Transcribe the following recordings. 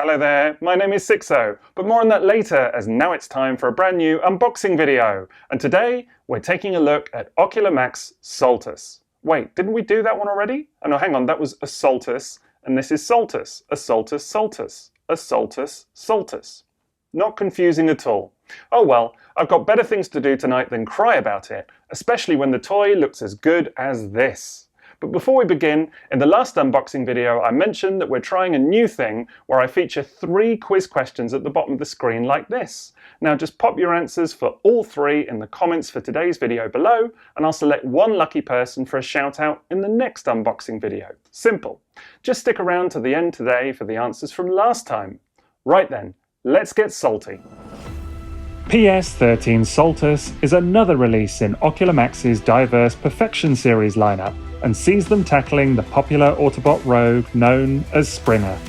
Hello there, my name is Sixo, but more on that later, as now it's time for a brand new unboxing video. And today, we're taking a look at Ocular Max Saltus. Wait, didn't we do that one already? Oh no, hang on, that was a Saltus, and this is Saltus. A Saltus, Saltus. A Saltus, Saltus. Not confusing at all. Oh well, I've got better things to do tonight than cry about it, especially when the toy looks as good as this. But before we begin, in the last unboxing video I mentioned that we're trying a new thing where I feature 3 quiz questions at the bottom of the screen like this. Now just pop your answers for all 3 in the comments for today's video below, and I'll select one lucky person for a shout out in the next unboxing video. Simple. Just stick around to the end today for the answers from last time. Right then, let's get salty. PS-13 Saltus is another release in Ocular Max's diverse Perfection series lineup, and sees them tackling the popular Autobot rogue known as Springer.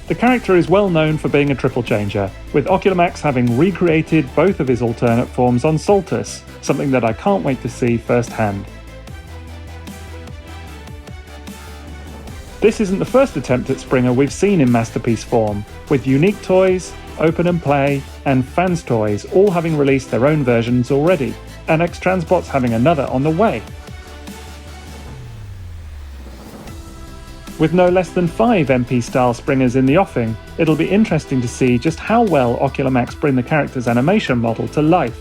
The character is well known for being a triple changer, with Ocular Max having recreated both of his alternate forms on Saltus, something that I can't wait to see firsthand. This isn't the first attempt at Springer we've seen in Masterpiece form, with Unique Toys, Open and Play, and Fans Toys all having released their own versions already, and X-Transbot's having another on the way. With no less than 5 MP-style Springers in the offing, it'll be interesting to see just how well Ocular Max bring the character's animation model to life.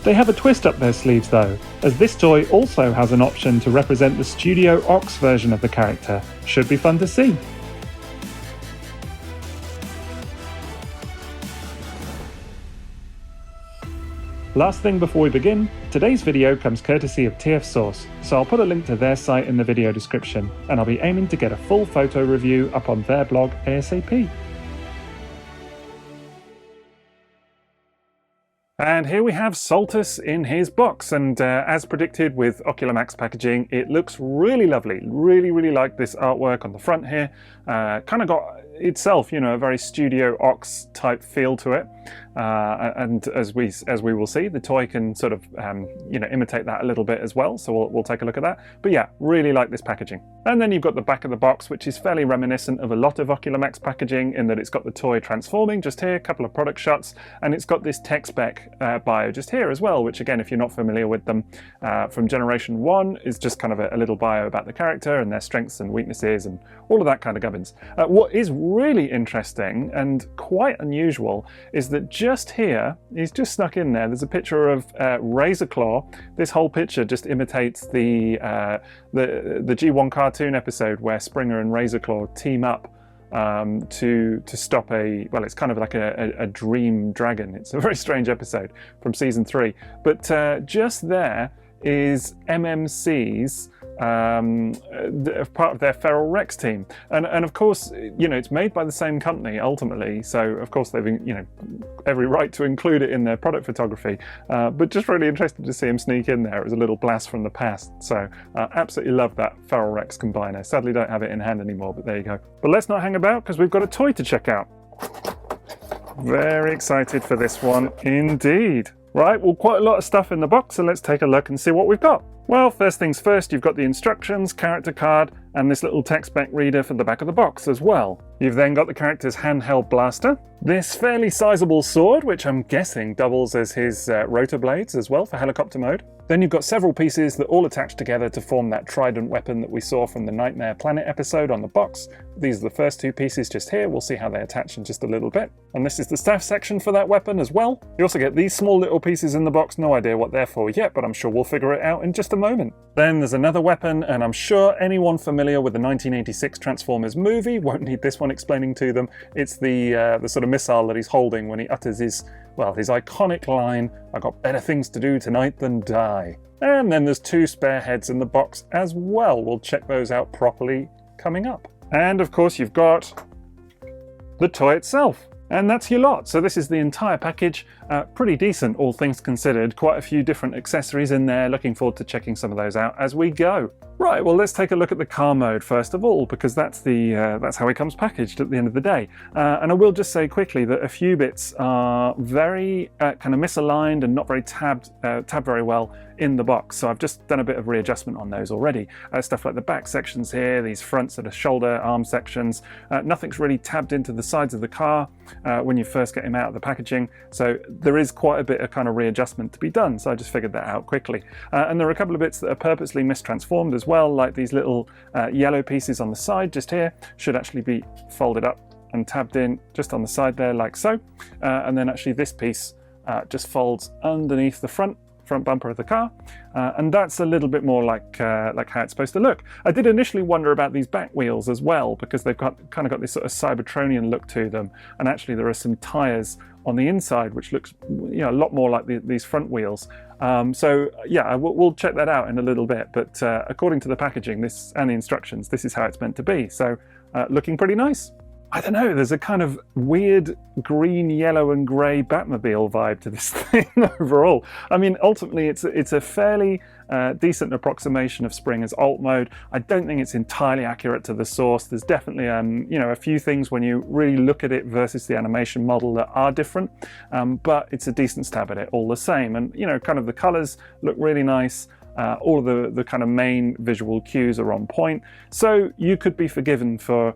They have a twist up their sleeves though, as this toy also has an option to represent the Studio Ox version of the character. Should be fun to see. Last thing before we begin, today's video comes courtesy of TF Source, so I'll put a link to their site in the video description, and I'll be aiming to get a full photo review up on their blog ASAP. And here we have Saltus in his box, and as predicted with Ocular Max packaging, it looks really lovely. Really like this artwork on the front here. Kind of got itself, you know, a very Studio Ox type feel to it. And as we will see, the toy can sort of you know, imitate that a little bit as well, so we'll take a look at that. But yeah, really like this packaging. And then you've got the back of the box, which is fairly reminiscent of a lot of Ocular Max packaging in that it's got the toy transforming just here, a couple of product shots, and it's got this tech spec bio just here as well, which again, if you're not familiar with them, from Generation 1 is just kind of a little bio about the character and their strengths and weaknesses and all of that kind of gubbins. What is really interesting and quite unusual is that just here, he's just snuck in there, there's a picture of Razor Claw. This whole picture just imitates the G1 cartoon episode where Springer and Razor Claw team up to stop well, it's kind of like a dream dragon. It's a very strange episode from season 3. But just there is MMC's part of their Feral Rex team, and of course, you know, it's made by the same company ultimately, so of course they've, you know, every right to include it in their product photography, but just really interested to see him sneak in there. It was a little blast from the past, so absolutely love that Feral Rex combiner. Sadly don't have it in hand anymore, but there you go. But let's not hang about, because we've got a toy to check out. Very excited for this one indeed. Right, well, quite a lot of stuff in the box, so let's take a look and see what we've got. Well, first things first, you've got the instructions, character card, and this little tech spec reader for the back of the box as well. You've then got the character's handheld blaster, this fairly sizable sword, which I'm guessing doubles as his rotor blades as well for helicopter mode. Then you've got several pieces that all attach together to form that trident weapon that we saw from the Nightmare Planet episode on the box. These are the first 2 pieces just here. We'll see how they attach in just a little bit. And this is the staff section for that weapon as well. You also get these small little pieces in the box. No idea what they're for yet, but I'm sure we'll figure it out in just a moment. Then there's another weapon, and I'm sure anyone familiar with the 1986 Transformers movie won't need this one explaining to them. It's the sort of missile that he's holding when he utters his iconic line, "I got better things to do tonight than die." And then there's 2 spare heads in the box as well. We'll check those out properly coming up. And of course you've got the toy itself. And that's your lot. So this is the entire package. Pretty decent, all things considered. Quite a few different accessories in there. Looking forward to checking some of those out as we go. Right, well, let's take a look at the car mode first of all, because that's how it comes packaged at the end of the day. And I will just say quickly that a few bits are very kind of misaligned and not very tabbed very well in the box. So I've just done a bit of readjustment on those already. Stuff like the back sections here, these front sort of shoulder arm sections. Nothing's really tabbed into the sides of the car when you first get him out of the packaging. So there is quite a bit of kind of readjustment to be done. So I just figured that out quickly. And there are a couple of bits that are purposely mistransformed as well, like these little yellow pieces on the side just here should actually be folded up and tabbed in just on the side there like so. And then actually this piece just folds underneath the front bumper of the car, and that's a little bit more like how it's supposed to look. I did initially wonder about these back wheels as well, because they've kind of got this sort of Cybertronian look to them, and actually there are some tyres on the inside which looks a lot more like these front wheels. So yeah, we'll check that out in a little bit, but according to the packaging and the instructions, this is how it's meant to be. So looking pretty nice. I don't know, there's a kind of weird green, yellow and grey Batmobile vibe to this thing overall. I mean, ultimately it's a fairly decent approximation of Springer's alt mode. I don't think it's entirely accurate to the source. There's definitely a few things when you really look at it versus the animation model that are different, but it's a decent stab at it all the same. And kind of the colours look really nice. All of the kind of main visual cues are on point, so you could be forgiven for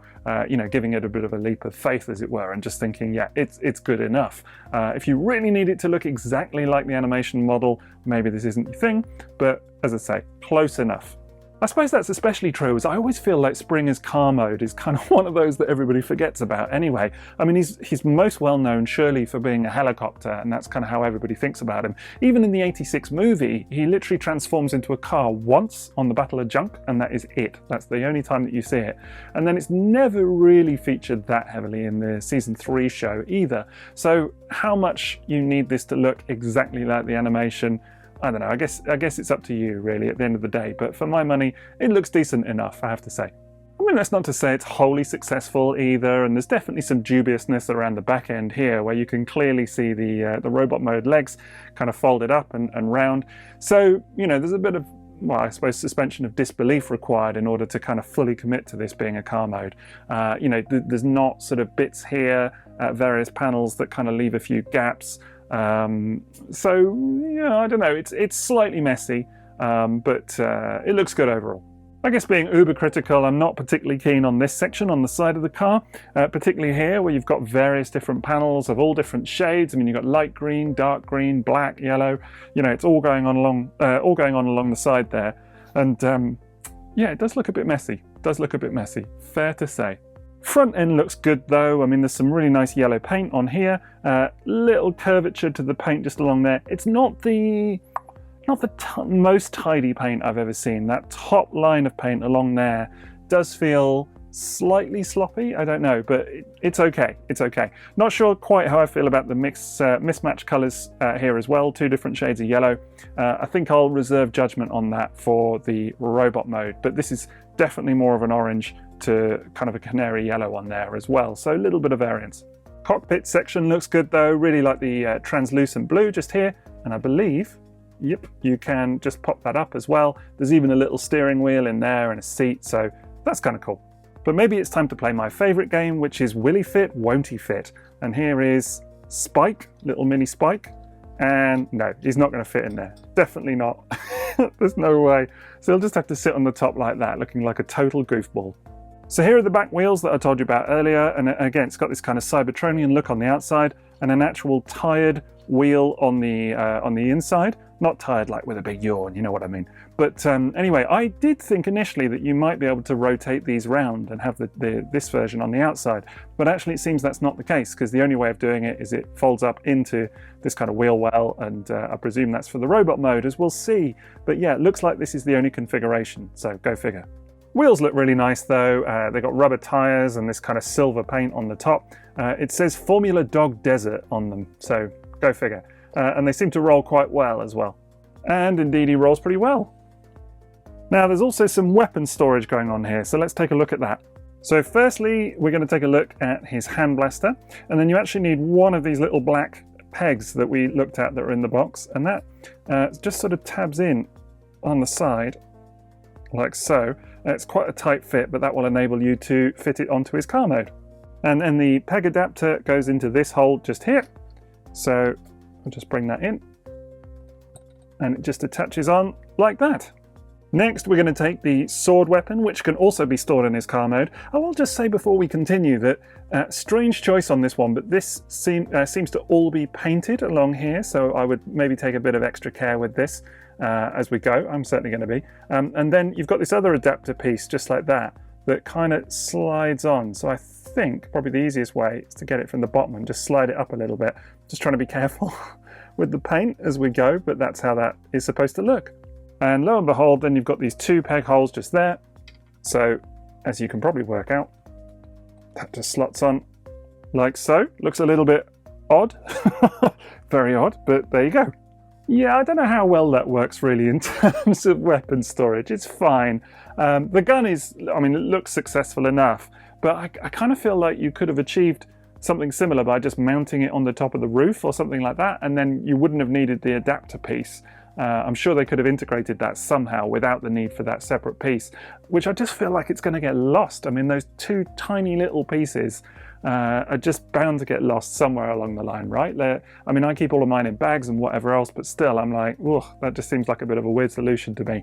giving it a bit of a leap of faith, as it were, and just thinking, yeah, it's good enough. If you really need it to look exactly like the animation model, maybe this isn't your thing, but as I say, close enough. I suppose that's especially true, as I always feel like Springer's car mode is kind of one of those that everybody forgets about anyway. I mean, he's most well known surely for being a helicopter, and that's kind of how everybody thinks about him. Even in the '86 movie, he literally transforms into a car once on the Battle of Junk, and that is it. That's the only time that you see it. And then it's never really featured that heavily in the season 3 show either. So how much you need this to look exactly like the animation, I don't know, I guess it's up to you really at the end of the day, but for my money, it looks decent enough, I have to say. I mean, that's not to say it's wholly successful either, and there's definitely some dubiousness around the back end here, where you can clearly see the robot mode legs kind of folded up and round. So, there's a bit of, well, I suppose suspension of disbelief required in order to kind of fully commit to this being a car mode. There's not sort of bits here, various panels that kind of leave a few gaps. So yeah, I don't know, it's slightly messy, but it looks good overall. I guess being uber critical, I'm not particularly keen on this section on the side of the car, particularly here where you've got various different panels of all different shades. I mean, you've got light green, dark green, black, yellow, it's all going on along the side there. And yeah, it does look a bit messy. Fair to say. Front end looks good though. I mean, there's some really nice yellow paint on here. Little curvature to the paint just along there. It's not the most tidy paint I've ever seen. That top line of paint along there does feel slightly sloppy. I don't know, but it's okay. It's okay. Not sure quite how I feel about the mismatched colours here as well. 2 different shades of yellow. I think I'll reserve judgment on that for the robot mode, but this is definitely more of an orange to kind of a canary yellow on there as well, so a little bit of variance. Cockpit section looks good though, really like the translucent blue just here, and I believe, yep, you can just pop that up as well. There's even a little steering wheel in there and a seat, so that's kind of cool. But maybe it's time to play my favourite game, which is Will He Fit, Won't He Fit? And here is Spike, little mini Spike, and no, he's not going to fit in there. Definitely not. There's no way. So he'll just have to sit on the top like that, looking like a total goofball. So here are the back wheels that I told you about earlier, and again, it's got this kind of Cybertronian look on the outside and an actual tired wheel on the inside. Not tired like with a big yawn, you know what I mean. But anyway, I did think initially that you might be able to rotate these round and have this version on the outside, but actually it seems that's not the case, because the only way of doing it is it folds up into this kind of wheel well, and I presume that's for the robot mode, as we'll see. But yeah, it looks like this is the only configuration, so go figure. Wheels look really nice though. They've got rubber tyres and this kind of silver paint on the top. It says Formula Dog Desert on them, so go figure. And they seem to roll quite well as well. And indeed he rolls pretty well. Now there's also some weapon storage going on here, so let's take a look at that. So firstly, we're going to take a look at his hand blaster, and then you actually need one of these little black pegs that we looked at that are in the box, and that just sort of tabs in on the side like so. It's quite a tight fit, but that will enable you to fit it onto his car mode. And then the peg adapter goes into this hole just here. So I'll just bring that in, and it just attaches on like that. Next, we're going to take the sword weapon, which can also be stored in his car mode. I will just say before we continue that strange choice on this one, but this seems to all be painted along here, so I would maybe take a bit of extra care with this as we go. I'm certainly going to be. And then you've got this other adapter piece, just like that kind of slides on. So I think probably the easiest way is to get it from the bottom and just slide it up a little bit. Just trying to be careful with the paint as we go, but that's how that is supposed to look. And lo and behold, then you've got these 2 peg holes just there. So, as you can probably work out, that just slots on like so. Looks a little bit odd. Very odd, but there you go. Yeah, I don't know how well that works really in terms of weapon storage. It's fine. The gun is, I mean, it looks successful enough, but I kind of feel like you could have achieved something similar by just mounting it on the top of the roof or something like that, and then you wouldn't have needed the adapter piece. I'm sure they could have integrated that somehow without the need for that separate piece, which I just feel like it's going to get lost. I mean, those 2 tiny little pieces are just bound to get lost somewhere along the line, right? I mean, I keep all of mine in bags and whatever else, but still, I'm like, ugh, that just seems like a bit of a weird solution to me.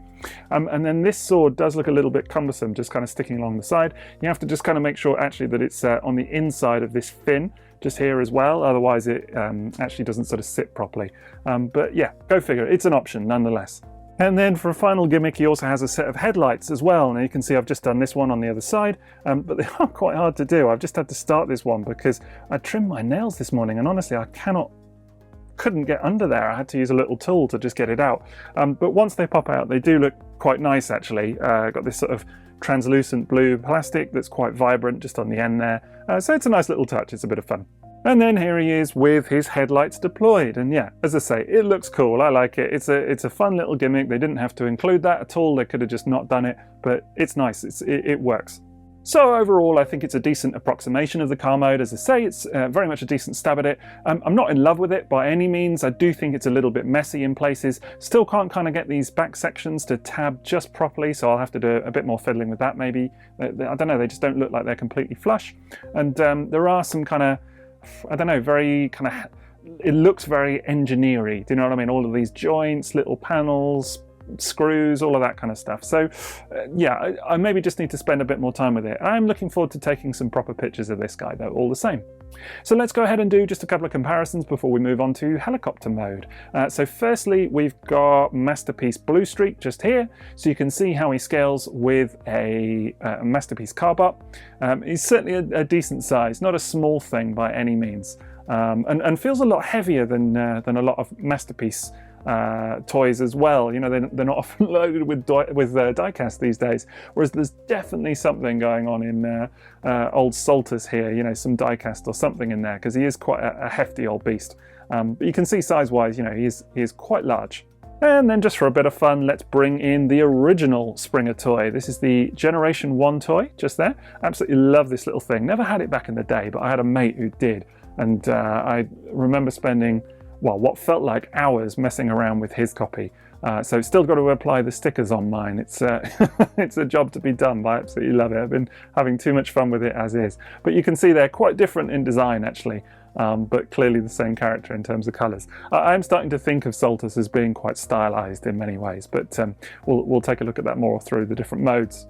And then this sword does look a little bit cumbersome, just kind of sticking along the side. You have to just kind of make sure actually that it's on the inside of this fin, just here as well, otherwise it actually doesn't sort of sit properly. But yeah, go figure, it's an option nonetheless. And then for a final gimmick, he also has a set of headlights as well. Now you can see I've just done this one on the other side, but they are quite hard to do. I've just had to start this one because I trimmed my nails this morning, and honestly I couldn't get under there. I had to use a little tool to just get it out. But once they pop out, they do look quite nice actually. Got this sort of translucent blue plastic that's quite vibrant just on the end there. So it's a nice little touch, it's a bit of fun. And then here he is with his headlights deployed, and yeah, as I say, it looks cool. I like it. It's a fun little gimmick. They didn't have to include that at all. They could have just not done it, but it's nice. It works. So overall, I think it's a decent approximation of the car mode. As I say, it's very much a decent stab at it. I'm not in love with it by any means. I do think it's a little bit messy in places. Still can't kind of get these back sections to tab just properly, so I'll have to do a bit more fiddling with that maybe. I don't know, they just don't look like they're completely flush. And there are some kind of, I don't know, very kind of, it looks very engineer-y. Do you know what I mean? All of these joints, little panels, screws, all of that kind of stuff. So yeah, I maybe just need to spend a bit more time with it. I'm looking forward to taking some proper pictures of this guy though, all the same. So let's go ahead and do just a couple of comparisons before we move on to helicopter mode. So firstly, we've got Masterpiece Blue Streak just here, so you can see how he scales with a Masterpiece Carbot. He's certainly a decent size, not a small thing by any means, and feels a lot heavier than a lot of Masterpiece toys as well. You know, they're not often loaded with die-cast these days, whereas there's definitely something going on in old Saltus here, you know, some die-cast or something in there, because he is quite a hefty old beast. But you can see size-wise, you know, he is quite large. And then just for a bit of fun, let's bring in the original Springer toy. This is the Generation 1 toy, just there. Absolutely love this little thing. Never had it back in the day, but I had a mate who did. And I remember spending, well, what felt like hours messing around with his copy. So still got to apply the stickers on mine. It's it's a job to be done, but I absolutely love it. I've been having too much fun with it as is. But you can see they're quite different in design actually, but clearly the same character in terms of colours. I'm starting to think of Saltus as being quite stylized in many ways, but we'll take a look at that more through the different modes.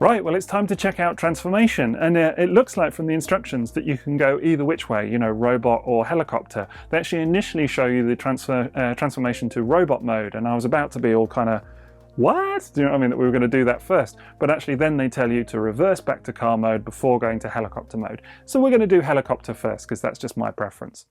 Right, well, it's time to check out transformation, and it looks like from the instructions that you can go either which way, you know, robot or helicopter. They actually initially show you the transformation to robot mode, and I was about to be all kind of, what? Do you know what I mean, that we were going to do that first? But actually then they tell you to reverse back to car mode before going to helicopter mode. So we're going to do helicopter first, because that's just my preference.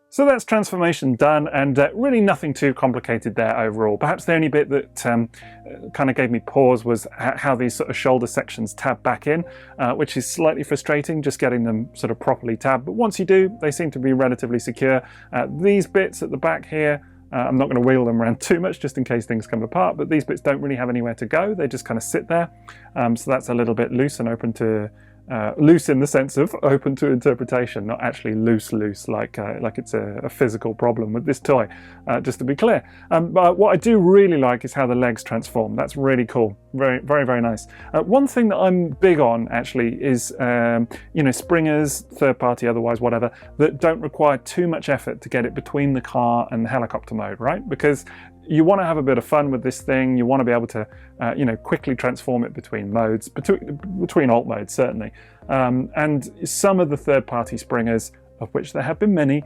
So that's transformation done, and really nothing too complicated there overall. Perhaps the only bit that kind of gave me pause was how these sort of shoulder sections tab back in, which is slightly frustrating, just getting them sort of properly tabbed. But once you do, they seem to be relatively secure. These bits at the back here, I'm not going to wheel them around too much just in case things come apart, but these bits don't really have anywhere to go. They just kind of sit there. So that's a little bit loose and open to loose in the sense of open to interpretation, not actually loose like it's a physical problem with this toy, just to be clear. But what I do really like is how the legs transform. That's really cool. Very, very, very nice. One thing that I'm big on actually is springers, third party, otherwise whatever, that don't require too much effort to get it between the car and the helicopter mode, right? Because you want to have a bit of fun with this thing. You want to be able to, quickly transform it between modes, between alt modes certainly. And some of the third-party springers, of which there have been many,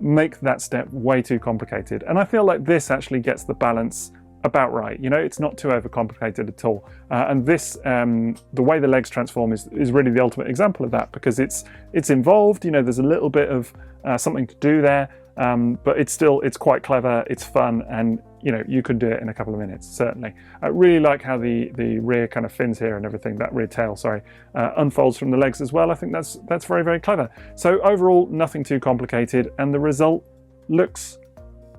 make that step way too complicated. And I feel like this actually gets the balance about right. It's not too overcomplicated at all. And this, the way the legs transform is really the ultimate example of that, because it's involved. There's a little bit of something to do there. But it's quite clever, it's fun, and you could do it in a couple of minutes, certainly. I really like how the rear kind of fins here and everything, that rear tail, sorry, unfolds from the legs as well. I think that's very, very clever. So overall, nothing too complicated, and the result looks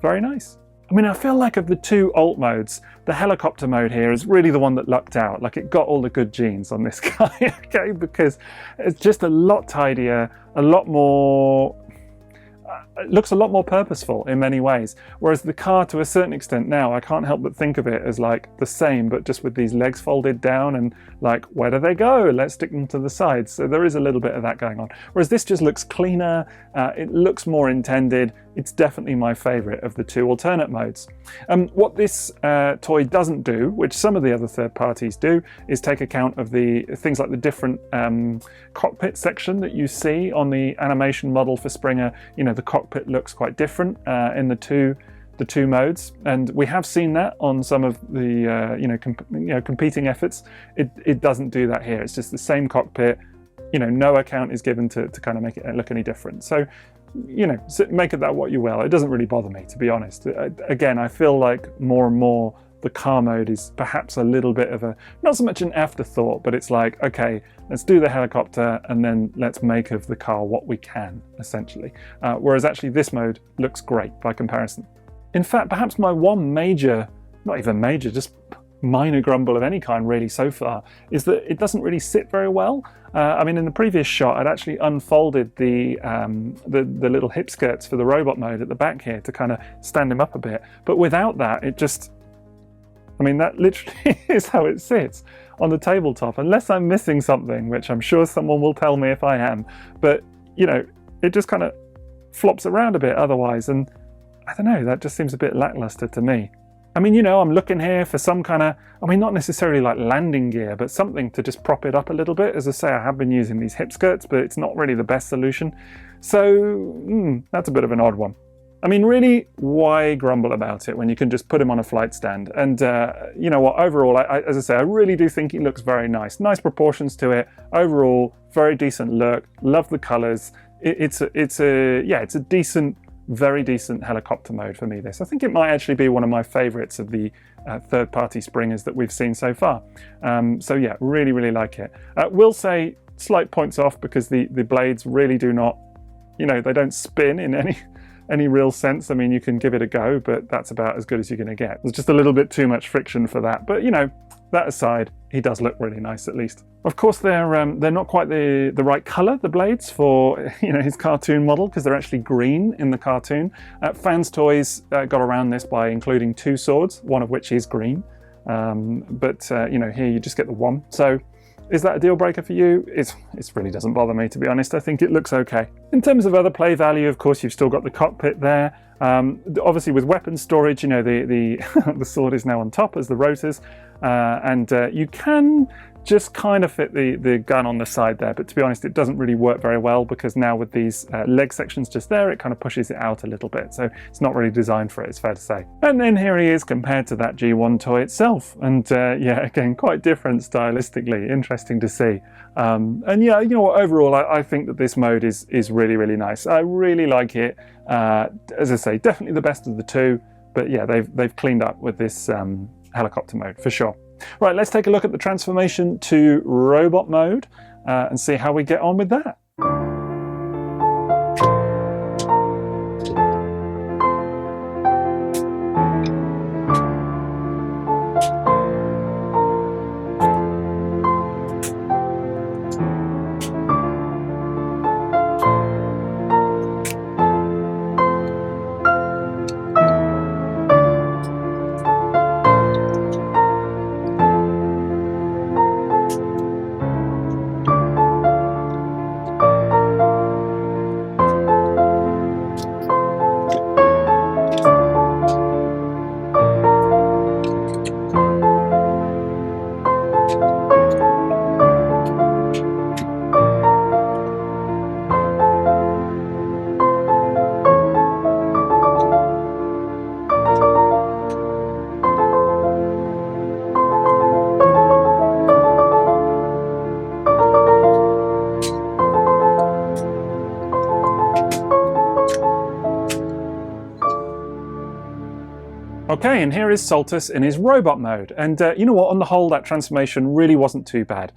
very nice. I mean, I feel like of the two alt modes, the helicopter mode here is really the one that lucked out. Like, it got all the good genes on this guy, okay? Because it's just a lot tidier, a lot more... it looks a lot more purposeful in many ways, whereas the car, to a certain extent now, I can't help but think of it as like the same, but just with these legs folded down and like, where do they go? Let's stick them to the sides. So there is a little bit of that going on, whereas this just looks cleaner, it looks more intended. It's definitely my favorite of the two alternate modes. What this toy doesn't do, which some of the other third parties do, is take account of the things like the different cockpit section that you see on the animation model for Springer. The cockpit looks quite different in the two modes, and we have seen that on some of the competing efforts. It doesn't do that here. It's just the same cockpit. No account is given to kind of make it look any different. So make of that what you will. It doesn't really bother me, to be honest. Again, I feel like more and more the car mode is perhaps a little bit of not so much an afterthought, but it's like, okay, let's do the helicopter and then let's make of the car what we can, essentially. Whereas actually this mode looks great by comparison. In fact, perhaps my one major, not even major, just minor grumble of any kind really so far, is that it doesn't really sit very well. I mean, in the previous shot, I'd actually unfolded the little hip skirts for the robot mode at the back here to kind of stand him up a bit. But without that, that literally is how it sits on the tabletop, unless I'm missing something, which I'm sure someone will tell me if I am. But, it just kind of flops around a bit otherwise. And I don't know, that just seems a bit lackluster to me. I mean, I'm looking here for some kind of, not necessarily like landing gear, but something to just prop it up a little bit. As I say, I have been using these hip skirts, but it's not really the best solution. So that's a bit of an odd one. I mean, really, why grumble about it when you can just put him on a flight stand? And you know what, overall, as I say, I really do think he looks very nice. Nice proportions to it. Overall, very decent look. Love the colors. It's a decent, very decent helicopter mode for me, this. I think it might actually be one of my favorites of the third-party Springers that we've seen so far. So yeah, really, really like it. Will say slight points off because the blades really do not, they don't spin in any real sense. I mean, you can give it a go, but that's about as good as you're going to get. There's just a little bit too much friction for that. But, that aside, he does look really nice, at least. Of course, they're not quite the right color, the blades, for his cartoon model, because they're actually green in the cartoon. Fans Toys got around this by including two swords, one of which is green. But here you just get the one. So Is that a deal breaker for you? It really doesn't bother me, to be honest. I think it looks okay. In terms of other play value, of course, you've still got the cockpit there. Obviously with weapon storage, you know, the the sword is now on top as the rotors, and you can just kind of fit the gun on the side there, but to be honest, it doesn't really work very well, because now with these leg sections just there, it kind of pushes it out a little bit, so it's not really designed for it, it's fair to say. And then here he is compared to that G1 toy itself, and yeah, again, quite different stylistically, interesting to see. And yeah, you know what, overall I think that this mode is really, really nice. I really like it. As I say, definitely the best of the two, but yeah, they've cleaned up with this helicopter mode for sure. Right, let's take a look at the transformation to robot mode and see how we get on with that. Okay, and here is Saltus in his robot mode, and you know what, on the whole that transformation really wasn't too bad.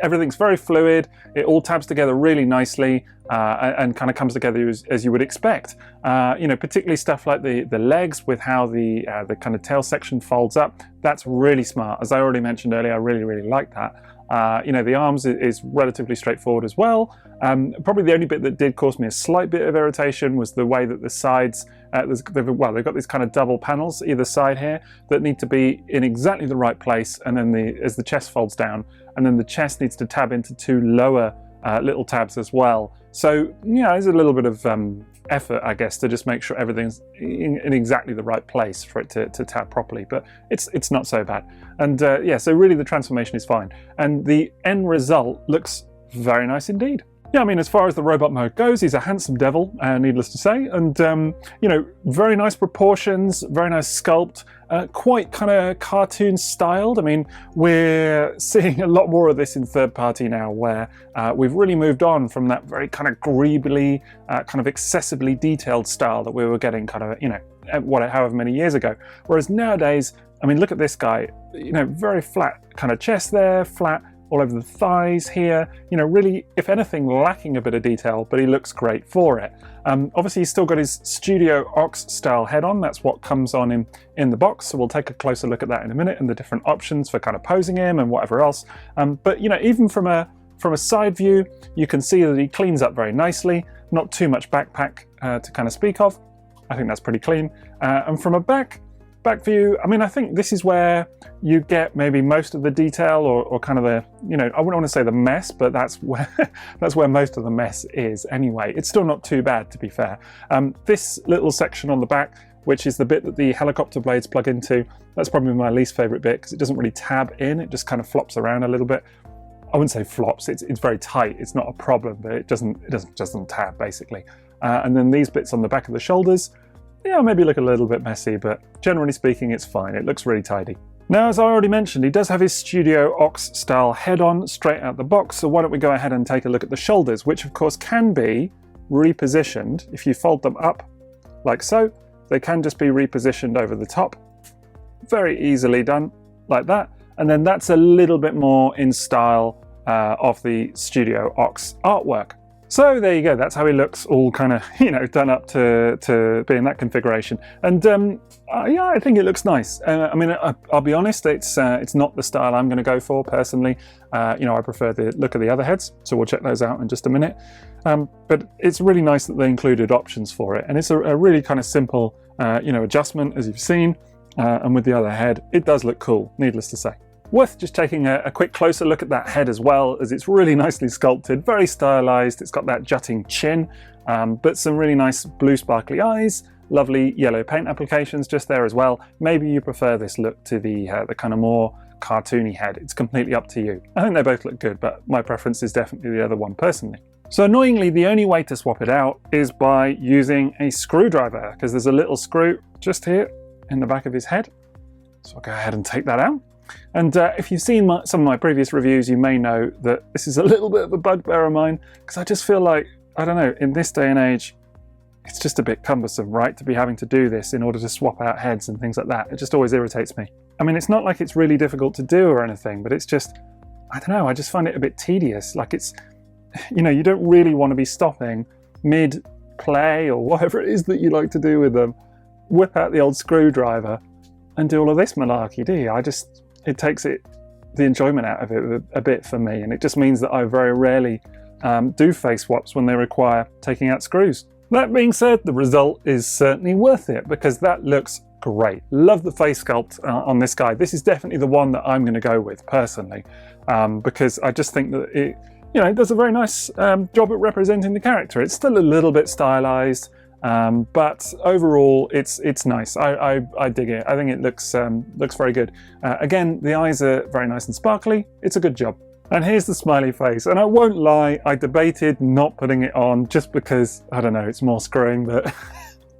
Everything's very fluid, it all tabs together really nicely, and kind of comes together as you would expect. You know, particularly stuff like the legs with how the kind of tail section folds up, that's really smart. As I already mentioned earlier, I really like that. You know, the arms is relatively straightforward as well. Probably the only bit that did cause me a slight bit of irritation was the way that the sides, they've got these kind of double panels either side here that need to be in exactly the right place, and then as the chest folds down, and then the chest needs to tab into two lower little tabs as well. So yeah, there's a little bit of effort, I guess, to just make sure everything's in exactly the right place for it to tab properly, but it's not so bad. And yeah, so really the transformation is fine, and the end result looks very nice indeed. Yeah, I mean, as far as the robot mode goes, he's a handsome devil, needless to say, and you know, very nice proportions, very nice sculpt, quite kind of cartoon styled. I mean, we're seeing a lot more of this in third party now, where we've really moved on from that very kind of greebly, kind of excessively detailed style that we were getting kind of, you know, however many years ago. Whereas nowadays, I mean, look at this guy, you know, very flat kind of chest there, flat all over the thighs here, you know, really, if anything, lacking a bit of detail, but he looks great for it. Obviously, he's still got his Studio Ox style head on. That's what comes on in the box, so we'll take a closer look at that in a minute and the different options for kind of posing him and whatever else. But, you know, even from a side view, you can see that he cleans up very nicely, not too much backpack to kind of speak of. I think that's pretty clean. And from a back view, I mean, I think this is where you get maybe most of the detail, or kind of the, you know, I wouldn't want to say the mess, but that's where most of the mess is anyway. It's still not too bad, to be fair. This little section on the back, which is the bit that the helicopter blades plug into, that's probably my least favorite bit, because it doesn't really tab in, it just kind of flops around a little bit. I wouldn't say flops, it's very tight, it's not a problem, but it doesn't tab, basically. And then these bits on the back of the shoulders, yeah, maybe look a little bit messy, but generally speaking, it's fine. It looks really tidy. Now, as I already mentioned, he does have his Studio Ox style head on straight out the box, so why don't we go ahead and take a look at the shoulders, which of course can be repositioned. If you fold them up like so, they can just be repositioned over the top. Very easily done, like that. And then that's a little bit more in style of the Studio Ox artwork. So there you go, that's how he looks, all kind of, you know, done up to be in that configuration. And yeah, I think it looks nice. I mean, I'll be honest, it's not the style I'm going to go for personally. You know, I prefer the look of the other heads, so we'll check those out in just a minute. But it's really nice that they included options for it, and it's a really kind of simple, you know, adjustment, as you've seen. And with the other head, it does look cool, needless to say. Worth just taking a quick closer look at that head as well, as it's really nicely sculpted, very stylized. It's got that jutting chin, but some really nice blue sparkly eyes, lovely yellow paint applications just there as well. Maybe you prefer this look to the kind of more cartoony head. It's completely up to you. I think they both look good, but my preference is definitely the other one personally. So annoyingly, the only way to swap it out is by using a screwdriver, because there's a little screw just here in the back of his head. So I'll go ahead and take that out. And if you've seen some of my previous reviews, you may know that this is a little bit of a bugbear of mine, because I just feel like, I don't know, in this day and age, it's just a bit cumbersome, right, to be having to do this in order to swap out heads and things like that. It just always irritates me. I mean, it's not like it's really difficult to do or anything, but it's just, I don't know, I just find it a bit tedious. Like it's, you know, you don't really want to be stopping mid-play or whatever it is that you like to do with them, whip out the old screwdriver and do all of this malarkey, do you? It takes the enjoyment out of it a bit for me, and it just means that I very rarely do face swaps when they require taking out screws. That being said, the result is certainly worth it, because that looks great. Love the face sculpt on this guy. This is definitely the one that I'm going to go with personally, because I just think that it, you know, it does a very nice job at representing the character. It's still a little bit stylized, but overall it's nice. I dig it. I think it looks very good. Again, the eyes are very nice and sparkly. It's a good job. And here's the smiley face. And I won't lie, I debated not putting it on just because, I don't know, it's more screwing, but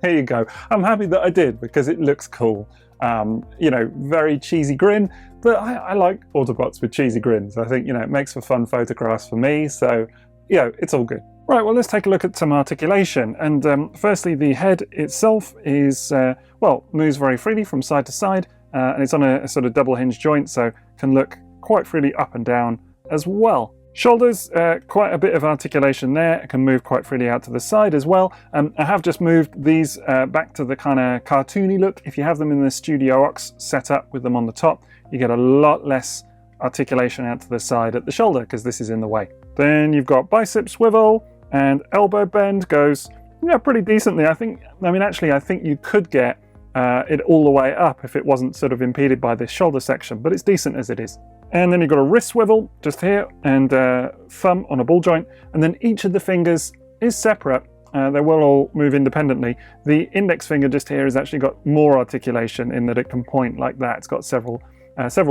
here you go. I'm happy that I did, because it looks cool. You know, very cheesy grin, but I like Autobots with cheesy grins. I think, you know, it makes for fun photographs for me, so, you know, it's all good. Right, well, let's take a look at some articulation. And firstly, the head itself is, well, moves very freely from side to side, and it's on a sort of double hinge joint, so can look quite freely up and down as well. Shoulders, quite a bit of articulation there. It can move quite freely out to the side as well. I have just moved these back to the kind of cartoony look. If you have them in the Studio Ox setup with them on the top, you get a lot less articulation out to the side at the shoulder, because this is in the way. Then you've got bicep swivel, and elbow bend goes, yeah, pretty decently. I think you could get it all the way up if it wasn't sort of impeded by this shoulder section, but it's decent as it is. And then you've got a wrist swivel just here, and thumb on a ball joint, and then each of the fingers is separate. They will all move independently. The index finger just here has actually got more articulation in that it can point like that. It's got several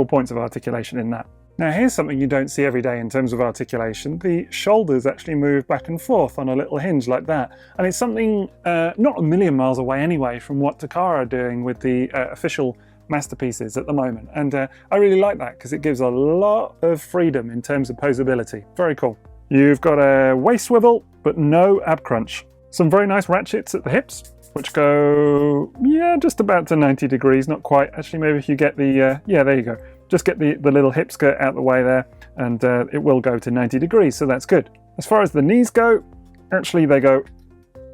points of articulation in that. Now here's something you don't see every day in terms of articulation. The shoulders actually move back and forth on a little hinge like that. And it's something not a million miles away anyway from what Takara are doing with the official masterpieces at the moment. And I really like that, because it gives a lot of freedom in terms of posability. Very cool. You've got a waist swivel, but no ab crunch. Some very nice ratchets at the hips, which go, yeah, just about to 90 degrees, not quite. Actually, maybe if you get the, yeah, there you go. Just get the little hip skirt out the way there, and it will go to 90 degrees, so that's good. As far as the knees go, actually they go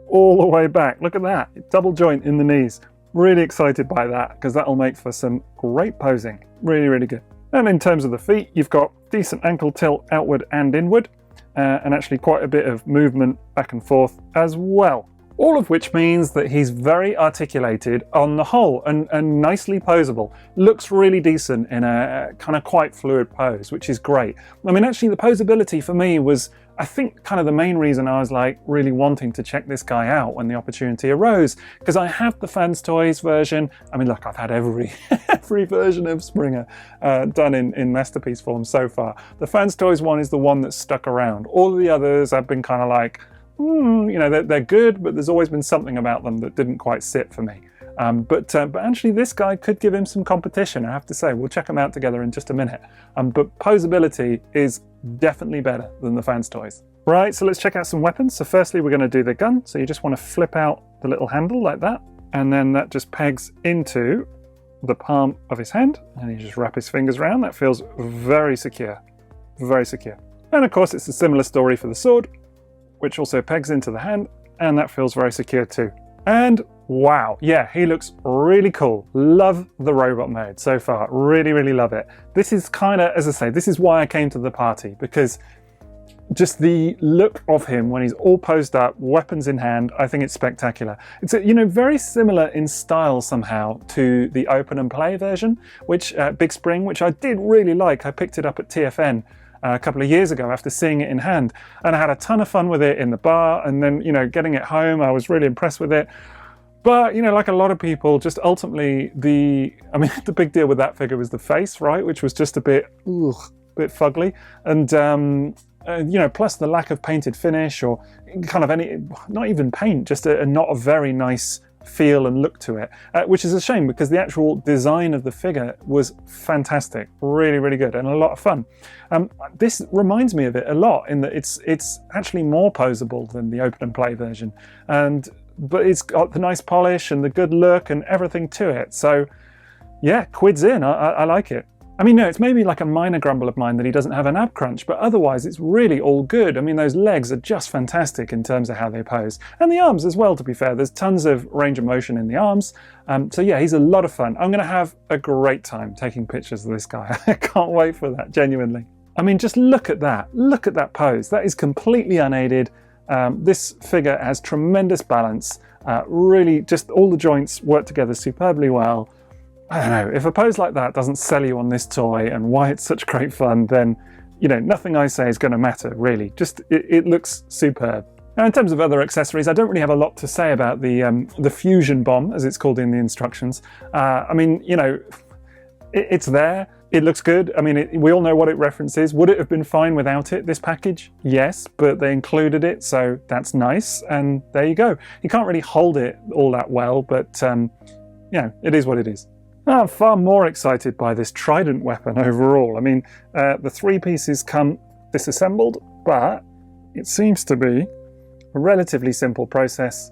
all the way back. Look at that, double joint in the knees. Really excited by that, because that'll make for some great posing. Really, really good. And in terms of the feet, you've got decent ankle tilt outward and inward, and actually quite a bit of movement back and forth as well. All of which means that he's very articulated on the whole, and nicely posable. Looks really decent in a kind of quite fluid pose, which is great. I mean, actually the posability for me was, I think, kind of the main reason I was like really wanting to check this guy out when the opportunity arose, because I have the Fans Toys version. I mean, look, I've had every version of Springer done in masterpiece form so far. The Fans Toys one is the one that's stuck around. All of the others I've been kind of like, you know, they're good, but there's always been something about them that didn't quite sit for me. But actually this guy could give him some competition, I have to say. We'll check them out together in just a minute. But posability is definitely better than the Fans Toys. Right, so let's check out some weapons. So firstly, we're going to do the gun. So you just want to flip out the little handle like that, and then that just pegs into the palm of his hand, and you just wrap his fingers around. That feels very secure, very secure. And of course, it's a similar story for the sword, which also pegs into the hand, and that feels very secure too. And wow, yeah, he looks really cool. Love the robot mode so far. Really, really love it. This is kind of, as I say, this is why I came to the party, because just the look of him when he's all posed up, weapons in hand, I think it's spectacular. It's, very similar in style somehow to the open and play version, which Big Spring, which I did really like. I picked it up at TFN a couple of years ago after seeing it in hand, and I had a ton of fun with it in the bar, and then, getting it home, I was really impressed with it. But, like a lot of people, just ultimately the big deal with that figure was the face, right? Which was just a bit fugly. And, plus the lack of painted finish or kind of any, not even paint, just not a very nice feel and look to it, which is a shame because the actual design of the figure was fantastic, really, really good and a lot of fun. This reminds me of it a lot in that it's actually more posable than the open and play version, but it's got the nice polish and the good look and everything to it. So yeah, quids in, I like it. No, it's maybe like a minor grumble of mine that he doesn't have an ab crunch, but otherwise it's really all good. Those legs are just fantastic in terms of how they pose. And the arms as well, to be fair. There's tons of range of motion in the arms. So yeah, he's a lot of fun. I'm going to have a great time taking pictures of this guy. I can't wait for that, genuinely. Just look at that. Look at that pose. That is completely unaided. This figure has tremendous balance. Really, just all the joints work together superbly well. I don't know, if a pose like that doesn't sell you on this toy and why it's such great fun, then, nothing I say is going to matter, really. Just, it looks superb. Now, in terms of other accessories, I don't really have a lot to say about the fusion bomb, as it's called in the instructions. It's there. It looks good. We all know what it references. Would it have been fine without it, this package? Yes, but they included it, so that's nice, and there you go. You can't really hold it all that well, but, it is what it is. I'm far more excited by this trident weapon overall. The three pieces come disassembled, but it seems to be a relatively simple process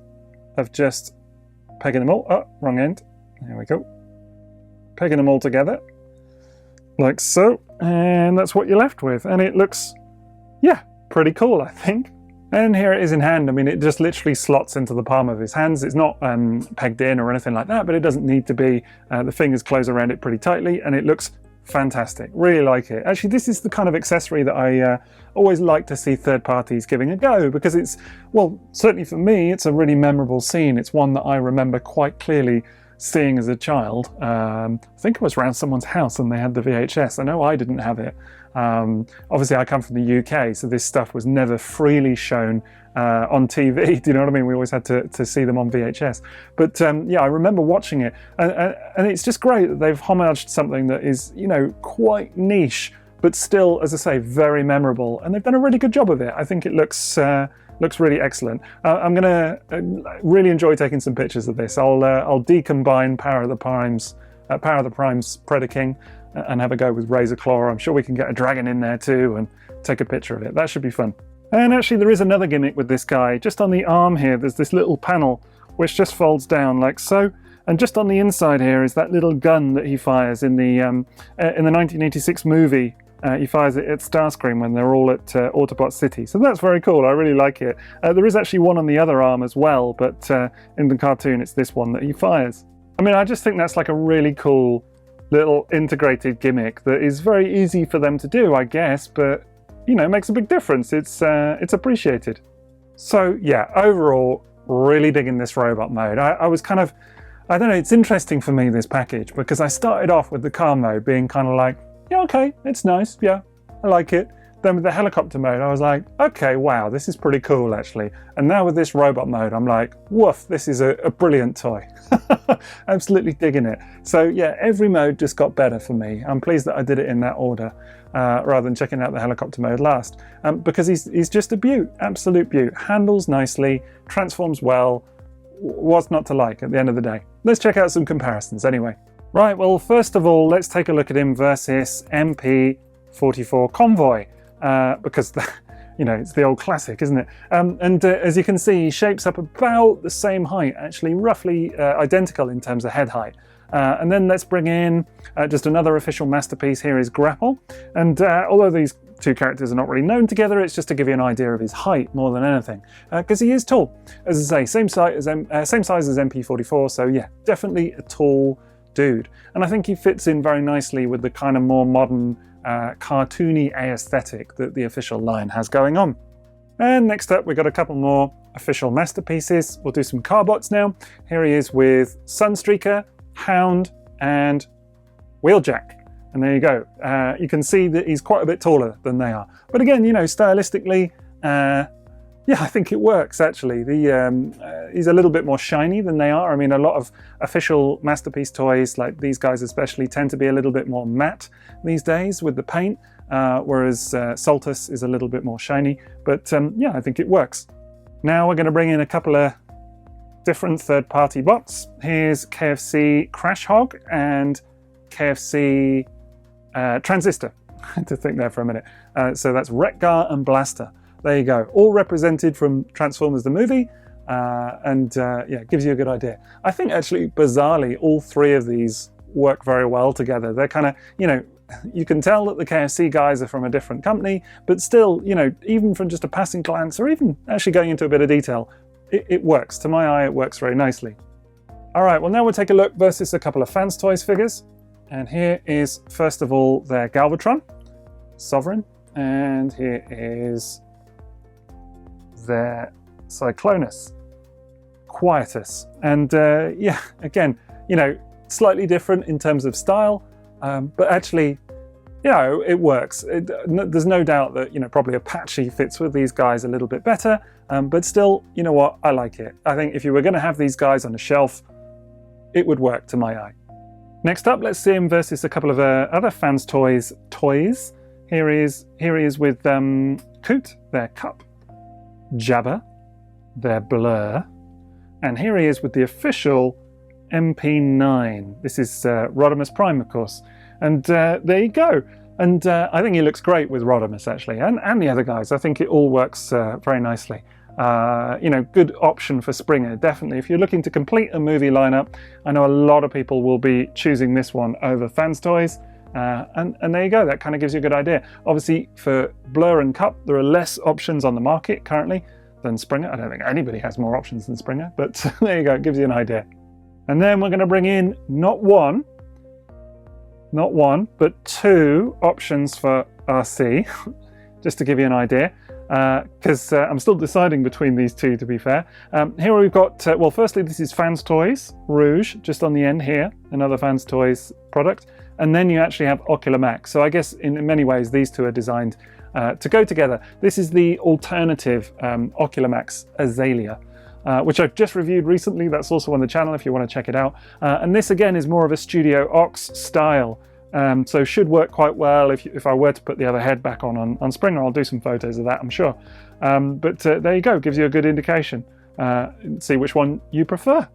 of just pegging them all. Oh, wrong end. There we go. Pegging them all together, like so, and that's what you're left with. And it looks, pretty cool, I think. And here it is in hand. It just literally slots into the palm of his hands. It's not pegged in or anything like that, but it doesn't need to be. The fingers close around it pretty tightly, and it looks fantastic. Really like it. Actually, this is the kind of accessory that I always like to see third parties giving a go, because it's, well, certainly for me, it's a really memorable scene. It's one that I remember quite clearly seeing as a child. I think it was around someone's house and they had the VHS. I know I didn't have it. Obviously I come from the UK, so this stuff was never freely shown on TV. Do you know what I mean? We always had to see them on VHS. But I remember watching it, and it's just great that they've homaged something that is, quite niche, but still, as I say, very memorable. And they've done a really good job of it. I think it looks really excellent. I'm going to really enjoy taking some pictures of this. I'll decombine Power of the Prime's Predaking and have a go with Razor Claw. I'm sure we can get a dragon in there too and take a picture of it. That should be fun. And actually there is another gimmick with this guy. Just on the arm here, there's this little panel which just folds down like so. And just on the inside here is that little gun that he fires in the 1986 movie. He fires it at Starscream when they're all at Autobot City. So that's very cool. I really like it. There is actually one on the other arm as well, but in the cartoon it's this one that he fires. I just think that's like a really cool little integrated gimmick that is very easy for them to do, I guess, but makes a big difference. It's appreciated. So yeah, overall, really digging this robot mode. I was kind of, I don't know, it's interesting for me, this package, because I started off with the car mode being kind of like, yeah, okay, it's nice, yeah, I like it. Then with the helicopter mode, I was like, okay, wow, this is pretty cool, actually. And now with this robot mode, I'm like, woof, this is a brilliant toy. Absolutely digging it. So yeah, every mode just got better for me. I'm pleased that I did it in that order, rather than checking out the helicopter mode last. Because he's just a beaut, absolute beaut. Handles nicely, transforms well. What's not to like at the end of the day? Let's check out some comparisons anyway. Right, well, first of all, let's take a look at him versus MP44 Convoy, because, it's the old classic, isn't it? As you can see, he shapes up about the same height, actually roughly identical in terms of head height. And then let's bring in just another official masterpiece. Here is Grapple. And although these two characters are not really known together, it's just to give you an idea of his height more than anything, because he is tall. As I say, same size as MP44, so yeah, definitely a tall dude. And I think he fits in very nicely with the kind of more modern cartoony aesthetic that the official line has going on. And next up, we've got a couple more official masterpieces. We'll do some Carbots now. Here he is with Sunstreaker, Hound, and Wheeljack. And there you go. You can see that he's quite a bit taller than they are. But again, you know, stylistically, yeah, I think it works actually. He's a little bit more shiny than they are. I mean, a lot of official masterpiece toys, like these guys especially, tend to be a little bit more matte these days with the paint, whereas Saltus is a little bit more shiny. But yeah, I think it works. Now we're going to bring in a couple of different third-party bots. Here's KFC Crash Hog and KFC Transistor. I had to think there for a minute. So that's Wreck-Gar and Blaster. There you go, all represented from Transformers the movie, and yeah, gives you a good idea. I think actually, bizarrely, all three of these work very well together. They're kind of, you know, you can tell that the KFC guys are from a different company, but still, you know, even from just a passing glance, or even actually going into a bit of detail, it works. To my eye, it works very nicely. All right, well now we'll take a look versus a couple of Fans Toys figures. And here is, first of all, their Galvatron, Sovereign, and here is their Cyclonus, Quietus. And yeah, again, you know, slightly different in terms of style, but actually, you know, it works. There's no doubt that, you know, probably Apache fits with these guys a little bit better, but still, you know what, I like it. I think if you were going to have these guys on a shelf, it would work to my eye. Next up, let's see him versus a couple of other Fans Toys. Here he is with Coot, their Cup, Jabba, their Blur, and here he is with the official MP9. This is Rodimus Prime, of course, and there you go. And I think he looks great with Rodimus, actually, and the other guys. I think it all works very nicely. You know, good option for Springer, definitely. If you're looking to complete a movie lineup, I know a lot of people will be choosing this one over Fans Toys. And there you go, that kind of gives you a good idea. Obviously, for Blur and Cup, there are less options on the market currently than Springer. I don't think anybody has more options than Springer, but there you go, it gives you an idea. And then we're going to bring in not one, but two options for RC, just to give you an idea, because I'm still deciding between these two, to be fair. Here we've got, well, firstly, this is Fans Toys, Rouge, just on the end here, another Fans Toys product. And then you actually have Ocular Max. So I guess in many ways, these two are designed to go together. This is the alternative Ocular Max Azalea, which I've just reviewed recently. That's also on the channel if you want to check it out. And this again is more of a Studio Ox style. So should work quite well if I were to put the other head back on Springer. I'll do some photos of that, I'm sure. But there you go, gives you a good indication. See which one you prefer.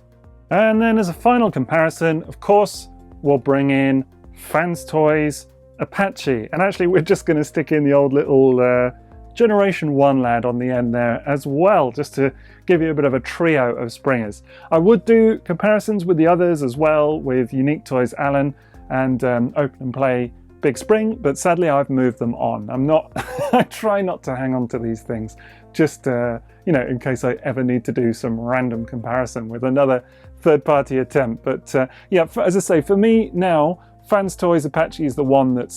And then as a final comparison, of course, we'll bring in Fans Toys Apache. And actually, we're just going to stick in the old little Generation 1 lad on the end there as well, just to give you a bit of a trio of Springers. I would do comparisons with the others as well, with Unique Toys Alan and Open and Play Big Spring, but sadly I've moved them on. I try not to hang on to these things, just you know, in case I ever need to do some random comparison with another third-party attempt. But yeah, as I say, for me now, Fans Toys Apache is the one that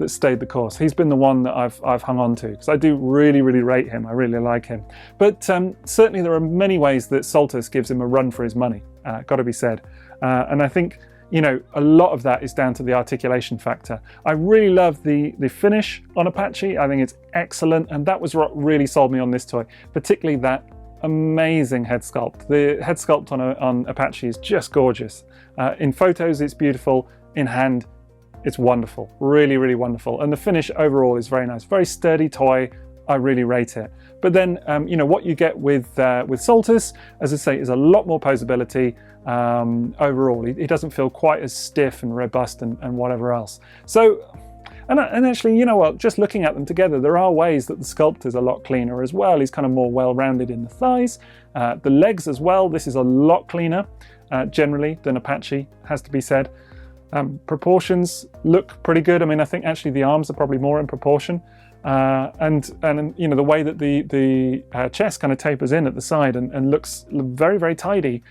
stayed the course. He's been the one that I've hung on to, because I do really rate him. I really like him. But certainly there are many ways that Saltus gives him a run for his money, got to be said. And I think, you know, a lot of that is down to the articulation factor. I really love the finish on Apache. I think it's excellent, and that was what really sold me on this toy, particularly that amazing head sculpt. The head sculpt on Apache is just gorgeous. In photos, it's beautiful. In hand, it's wonderful. Really wonderful. And the finish overall is very nice. Very sturdy toy. I really rate it. But then, you know, what you get with Saltus, as I say, is a lot more posability. Overall, he doesn't feel quite as stiff and robust and whatever else. So, and actually, you know what, just looking at them together, there are ways that the sculpt is a lot cleaner as well. He's kind of more well-rounded in the thighs. The legs as well, this is a lot cleaner generally than Apache, has to be said. Proportions look pretty good. I mean, I think actually the arms are probably more in proportion. And you know, the way that the chest kind of tapers in at the side and looks very tidy,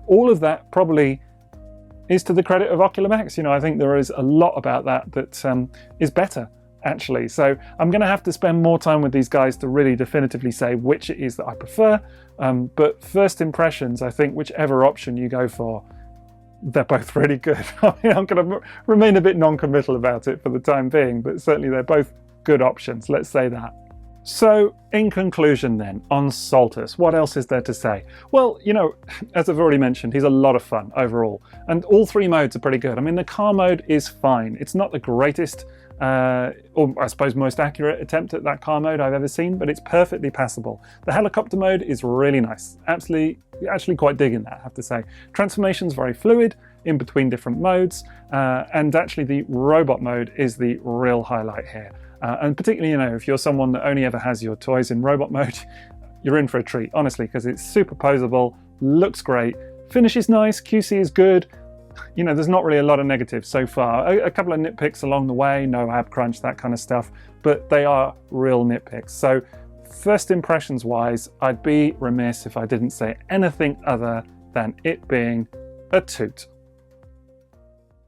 all of that probably is to the credit of Ocular Max. You know, I think there is a lot about that that is better, actually. So I'm going to have to spend more time with these guys to really definitively say which it is that I prefer. But first impressions, I think whichever option you go for, they're both really good. I mean, I'm going to remain a bit non-committal about it for the time being, but certainly they're both good options, let's say that. So, in conclusion then, on Saltus, what else is there to say? Well, you know, as I've already mentioned, he's a lot of fun overall, and all three modes are pretty good. I mean, the car mode is fine. It's not the greatest, or I suppose most accurate attempt at that car mode I've ever seen, but it's perfectly passable. The helicopter mode is really nice. Actually quite digging that, I have to say. Transformation's very fluid in between different modes, and actually the robot mode is the real highlight here. And particularly, you know, if you're someone that only ever has your toys in robot mode, you're in for a treat, honestly, because it's superposable, looks great, finish is nice, QC is good. You know, there's not really a lot of negatives so far. A couple of nitpicks along the way, no ab crunch, that kind of stuff, but they are real nitpicks. So first impressions wise, I'd be remiss if I didn't say anything other than it being a toot.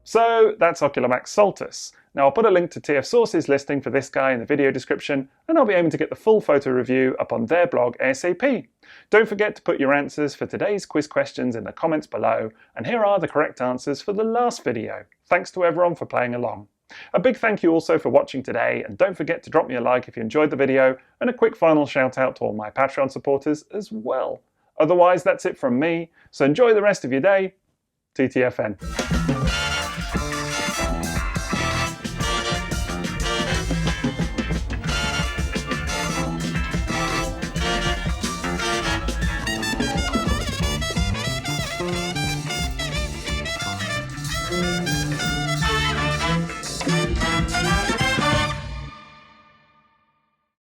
So that's Ocular Max Saltus. Now I'll put a link to TF Source's listing for this guy in the video description, and I'll be aiming to get the full photo review up on their blog ASAP. Don't forget to put your answers for today's quiz questions in the comments below, and here are the correct answers for the last video. Thanks to everyone for playing along. A big thank you also for watching today, and don't forget to drop me a like if you enjoyed the video, and a quick final shout out to all my Patreon supporters as well. Otherwise, that's it from me, so enjoy the rest of your day. TTFN.